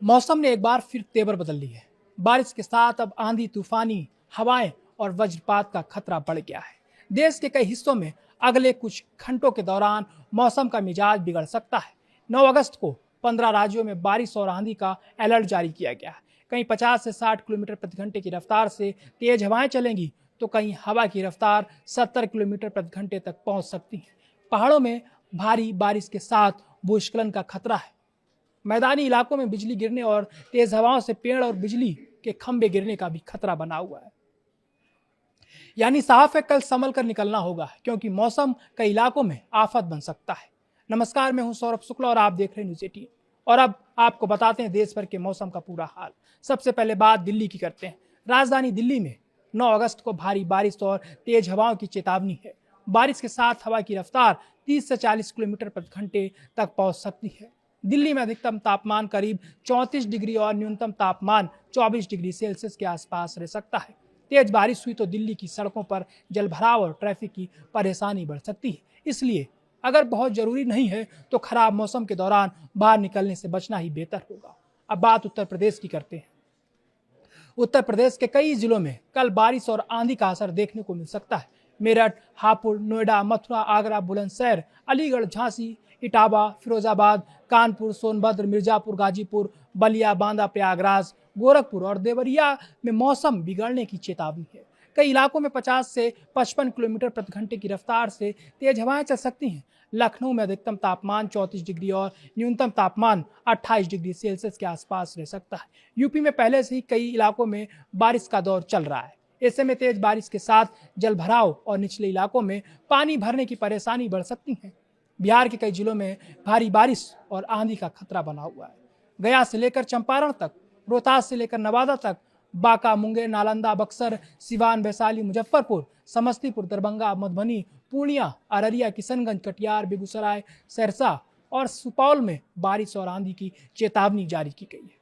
मौसम ने एक बार फिर तेवर बदल ली है। बारिश के साथ अब आंधी, तूफानी हवाएं और वज्रपात का खतरा बढ़ गया है। देश के कई हिस्सों में अगले कुछ घंटों के दौरान मौसम का मिजाज बिगड़ सकता है। 9 अगस्त को 15 राज्यों में बारिश और आंधी का अलर्ट जारी किया गया है। कहीं 50 से 60 किलोमीटर प्रति घंटे की रफ्तार से तेज हवाएं चलेंगी, तो कहीं हवा की रफ्तार 70 किलोमीटर प्रति घंटे तक पहुंच सकती है। पहाड़ों में भारी बारिश के साथ भूस्खलन का खतरा है। मैदानी इलाकों में बिजली गिरने और तेज हवाओं से पेड़ और बिजली के खंभे गिरने का भी खतरा बना हुआ है। यानी साफ है, कल संभल कर निकलना होगा, क्योंकि मौसम कई इलाकों में आफत बन सकता है। नमस्कार, मैं हूं सौरभ शुक्ला और आप देख रहे हैं न्यूज 18। और अब आपको बताते हैं देश भर के मौसम का पूरा हाल। सबसे पहले बात दिल्ली की करते हैं। राजधानी दिल्ली में 9 अगस्त को भारी बारिश और तेज हवाओं की चेतावनी है। बारिश के साथ हवा की रफ्तार 30 से 40 किलोमीटर प्रति घंटे तक पहुंच सकती है। दिल्ली में अधिकतम तापमान करीब 34 डिग्री और न्यूनतम तापमान 24 डिग्री सेल्सियस के आसपास रह सकता है। तेज बारिश हुई तो दिल्ली की सड़कों पर जलभराव और ट्रैफिक की परेशानी बढ़ सकती है। इसलिए अगर बहुत जरूरी नहीं है तो खराब मौसम के दौरान बाहर निकलने से बचना ही बेहतर होगा। अब बात उत्तर प्रदेश की करते हैं। उत्तर प्रदेश के कई जिलों में कल बारिश और आंधी का असर देखने को मिल सकता है। मेरठ, हापुड़, नोएडा, मथुरा, आगरा, बुलंदशहर, अलीगढ़, झांसी, इटावा, फिरोजाबाद, कानपुर, सोनभद्र, मिर्जापुर, गाजीपुर, बलिया, बांदा, प्रयागराज, गोरखपुर और देवरिया में मौसम बिगड़ने की चेतावनी है। कई इलाकों में 50 से 55 किलोमीटर प्रति घंटे की रफ्तार से तेज हवाएं चल सकती हैं। लखनऊ में अधिकतम तापमान 34 डिग्री और न्यूनतम तापमान 28 डिग्री सेल्सियस के आसपास रह सकता है। यूपी में पहले से ही कई इलाकों में बारिश का दौर चल रहा है। ऐसे में तेज बारिश के साथ जलभराव और निचले इलाकों में पानी भरने की परेशानी बढ़ सकती है। बिहार के कई जिलों में भारी बारिश और आंधी का खतरा बना हुआ है। गया से लेकर चंपारण तक, रोहतास से लेकर नवादा तक, बांका, मुंगेर, नालंदा, बक्सर, सिवान, वैशाली, मुजफ्फरपुर, समस्तीपुर, दरभंगा, मधुबनी, पूर्णिया, अररिया, किशनगंज, कटिहार, बेगूसराय, सहरसा और सुपौल में बारिश और आंधी की चेतावनी जारी की गई है।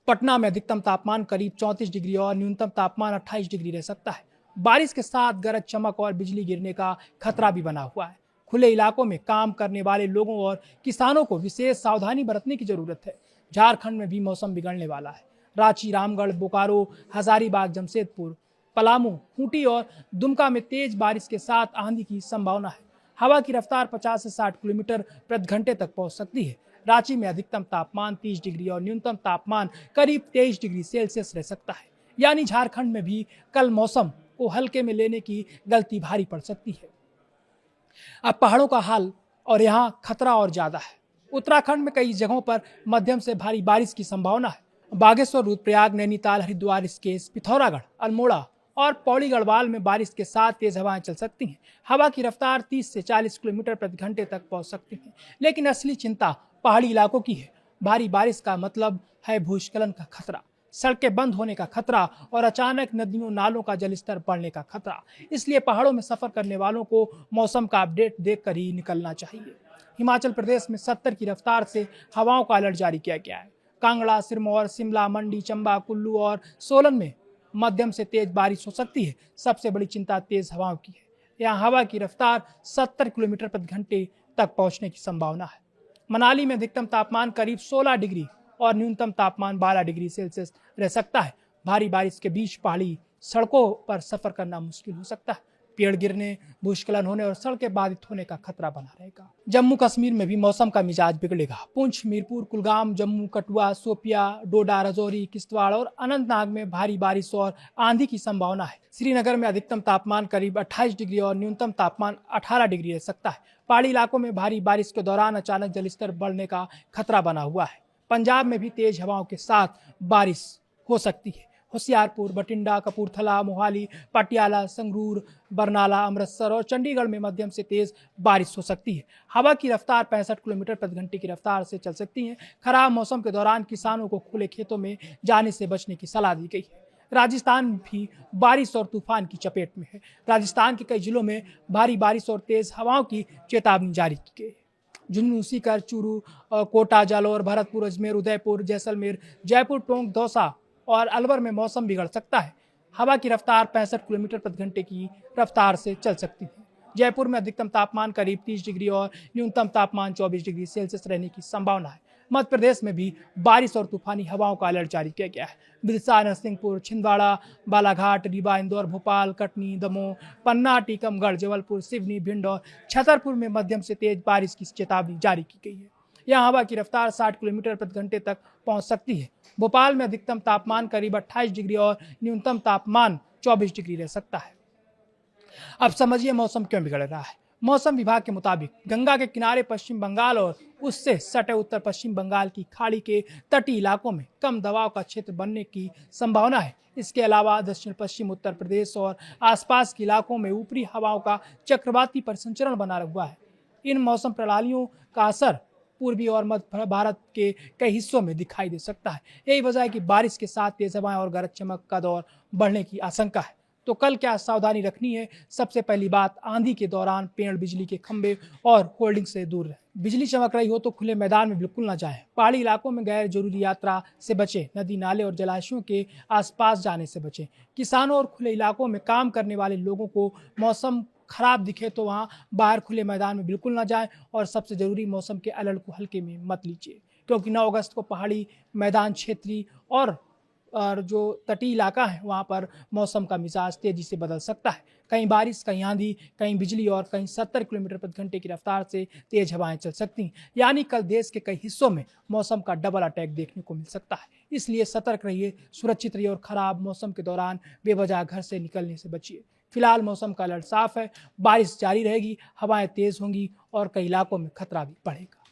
पटना में अधिकतम तापमान करीब 34 डिग्री और न्यूनतम तापमान 28 डिग्री रह सकता है। बारिश के साथ गरज चमक और बिजली गिरने का खतरा भी बना हुआ है। खुले इलाकों में काम करने वाले लोगों और किसानों को विशेष सावधानी बरतने की जरूरत है। झारखंड में भी मौसम बिगड़ने वाला है। रांची, रामगढ़, बोकारो, हजारीबाग, जमशेदपुर, पलामू, खूंटी और दुमका में तेज बारिश के साथ आंधी की संभावना है। हवा की रफ्तार 50 से 60 किलोमीटर प्रति घंटे तक पहुंच सकती है। रांची में अधिकतम तापमान 30 डिग्री और न्यूनतम तापमान करीब 23 डिग्री सेल्सियस रह सकता है। यानी झारखंड में भी कल मौसम को हल्के में लेने की गलती भारी पड़ सकती है। अब पहाड़ों का हाल, और यहाँ खतरा और ज्यादा है। उत्तराखंड में कई जगहों पर मध्यम से भारी बारिश की संभावना है। बागेश्वर, रुद्रप्रयाग, नैनीताल, हरिद्वार, ऋषिकेश, पिथौरागढ़, अल्मोड़ा और पौड़ी गढ़वाल में बारिश के साथ तेज हवाएं चल सकती हैं। हवा की रफ्तार 30 से 40 किलोमीटर प्रति घंटे तक पहुंच सकती है। लेकिन असली चिंता पहाड़ी इलाकों की है। भारी बारिश का मतलब है भूस्खलन का खतरा, सड़कें बंद होने का खतरा और अचानक नदियों नालों का जलस्तर बढ़ने का खतरा। इसलिए पहाड़ों में सफर करने वालों को मौसम का अपडेट देखकर ही निकलना चाहिए। हिमाचल प्रदेश में 70 की रफ्तार से हवाओं का अलर्ट जारी किया गया है। कांगड़ा, सिरमौर, शिमला, मंडी, चंबा, कुल्लू और सोलन में मध्यम से तेज बारिश हो सकती है। सबसे बड़ी चिंता तेज हवाओं की है। यहाँ हवा की रफ्तार 70 किलोमीटर प्रति घंटे तक पहुंचने की संभावना है। मनाली में अधिकतम तापमान करीब 16 डिग्री और न्यूनतम तापमान 12 डिग्री सेल्सियस रह सकता है। भारी बारिश के बीच पहाड़ी सड़कों पर सफर करना मुश्किल हो सकता है। पेड़ गिरने, भूस्खलन होने और सड़कें बाधित होने का खतरा बना रहेगा। जम्मू कश्मीर में भी मौसम का मिजाज बिगड़ेगा। पुंछ, मीरपुर, कुलगाम, जम्मू, कठुआ, शोपिया, डोडा, राजौरी, किश्तवाड़ और अनंतनाग में भारी बारिश और आंधी की संभावना है। श्रीनगर में अधिकतम तापमान करीब 28 डिग्री और न्यूनतम तापमान 18 डिग्री रह सकता है। पहाड़ी इलाकों में भारी बारिश के दौरान अचानक जलस्तर बढ़ने का खतरा बना हुआ है। पंजाब में भी तेज हवाओं के साथ बारिश हो सकती है। होशियारपुर, बठिंडा, कपूरथला, मोहाली, पटियाला, संगरूर, बरनाला, अमृतसर और चंडीगढ़ में मध्यम से तेज बारिश हो सकती है। हवा की रफ्तार 65 किलोमीटर प्रति घंटे की रफ्तार से चल सकती है। खराब मौसम के दौरान किसानों को खुले खेतों में जाने से बचने की सलाह दी गई है। राजस्थान भी बारिश और तूफान की चपेट में है। राजस्थान के कई जिलों में भारी बारिश और तेज हवाओं की चेतावनी जारी की गई है। झुंझुनू, सीकर, चूरू, कोटा, जालौर, भरतपुर, अजमेर, उदयपुर, जैसलमेर, जयपुर, टोंक, दौसा और अलवर में मौसम बिगड़ सकता है। हवा की रफ्तार 65 किलोमीटर प्रति घंटे की रफ्तार से चल सकती है। जयपुर में अधिकतम तापमान करीब 30 डिग्री और न्यूनतम तापमान 24 डिग्री सेल्सियस रहने की संभावना है। मध्य प्रदेश में भी बारिश और तूफानी हवाओं का अलर्ट जारी किया गया है। बिरसा, नरसिंहपुर, छिंदवाड़ा, बालाघाट, रीवा, इंदौर, भोपाल, कटनी, दमोह, पन्ना, टीकमगढ़, जबलपुर, सिवनी, भिंड और छतरपुर में मध्यम से तेज बारिश की चेतावनी जारी की गई है। यहाँ हवा की रफ्तार 60 किलोमीटर प्रति घंटे तक पहुंच सकती है। भोपाल में अधिकतम तापमान करीब 28 डिग्री और न्यूनतम तापमान 24 डिग्री रह सकता है। अब समझिए मौसम क्यों बिगड़ रहा है। मौसम विभाग के मुताबिक गंगा के किनारे पश्चिम बंगाल और उससे सटे उत्तर पश्चिम बंगाल की खाड़ी के तटीय इलाकों में कम दबाव का क्षेत्र बनने की संभावना है। इसके अलावा दक्षिण पश्चिम उत्तर प्रदेश और आसपास के इलाकों में ऊपरी हवाओं का चक्रवाती परिसंचरण बना हुआ है। इन मौसम प्रणालियों का असर पूर्वी और मध्य भारत के कई हिस्सों में दिखाई दे सकता है। यही वजह है कि बारिश के साथ तेज हवाएं और गरज चमक का दौर बढ़ने की आशंका है। तो कल क्या सावधानी रखनी है? सबसे पहली बात, आंधी के दौरान पेड़, बिजली के खंभे और होल्डिंग से दूर रहें। बिजली चमक रही हो तो खुले मैदान में बिल्कुल ना जाएं। पहाड़ी इलाकों में गैर जरूरी यात्रा से बचें। नदी, नाले और जलाशयों के आसपास जाने से बचें। किसानों और खुले इलाकों में काम करने वाले लोगों को मौसम खराब दिखे तो वहाँ बाहर खुले मैदान में बिल्कुल ना जाएं। और सबसे जरूरी, मौसम के अलर्ट को हल्के में मत लीजिए, क्योंकि 9 अगस्त को पहाड़ी मैदान क्षेत्रीय और जो तटीय इलाका है वहाँ पर मौसम का मिजाज तेजी से बदल सकता है। कहीं बारिश, कहीं आंधी, कहीं बिजली और कहीं 70 किलोमीटर प्रति घंटे की रफ्तार से तेज हवाएं चल सकती हैं। यानी कल देश के कई हिस्सों में मौसम का डबल अटैक देखने को मिल सकता है। इसलिए सतर्क रहिए, सुरक्षित रहिए और खराब मौसम के दौरान बेवजह घर से निकलने से बचिए। फिलहाल मौसम का अलर्ट साफ है, बारिश जारी रहेगी, हवाएं तेज होंगी और कई इलाकों में खतरा भी बढ़ेगा।